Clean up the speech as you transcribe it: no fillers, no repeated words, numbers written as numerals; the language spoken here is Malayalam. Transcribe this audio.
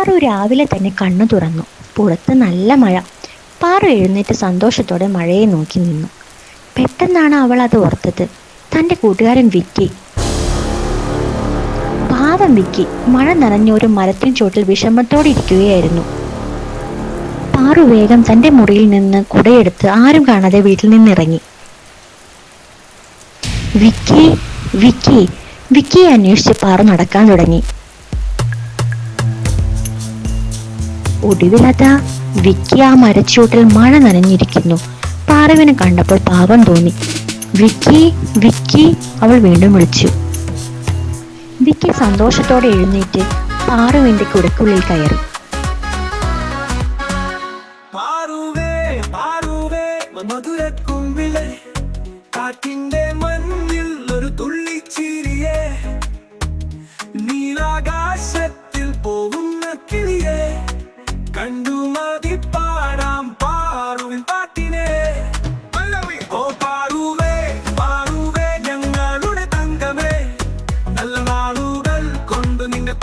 പാറു രാവിലെ തന്നെ കണ്ണു തുറന്നു. പുറത്ത് നല്ല മഴ. പാറു എഴുന്നേറ്റ് സന്തോഷത്തോടെ മഴയെ നോക്കി നിന്നു. പെട്ടെന്നാണ് അവൾ അത് ഓർത്തത്. തൻ്റെ കൂട്ടുകാരൻ വിക്കി. പാവം വിക്കി മഴ നനഞ്ഞ ഒരു മരത്തിൻ ചോട്ടിൽ വിഷമത്തോടെ ഇരിക്കുകയായിരുന്നു. പാറു വേഗം തൻ്റെ മുറിയിൽ നിന്ന് കുടയെടുത്ത് ആരും കാണാതെ വീട്ടിൽ നിന്നിറങ്ങി. വിക്കി വിക്കി വിക്കിയെ അന്വേഷിച്ച് പാറു നടക്കാൻ തുടങ്ങി. ഒടുവിലതാ വിക്കി ആ മരച്ചൂട്ടിൽ മഴ നനഞ്ഞിരിക്കുന്നു. പാറുവിനെ കണ്ടപ്പോൾ പാവം തോന്നി. വിക്കി വിക്കി അവൾ വീണ്ടും വിളിച്ചു. വിക്കി സന്തോഷത്തോടെ എഴുന്നേറ്റ് പാറുവിന്റെ കുടക്കുള്ളിൽ കയറി. കാറ്റിന്റെ മഞ്ഞിൽ ഒരു തുള്ളിച്ചിരിയെ, നീലാകാശത്തിൽ പോകുന്ന കിളിയെ കണ്ടു മതി പാടാം പാറുവിൻ പാട്ടിനെ. ഓ പാറുവേ പാറുവേ ഞങ്ങളുടെ തങ്കമേ, നല്ല നാളുകൾ കൊണ്ട് നിന്റെ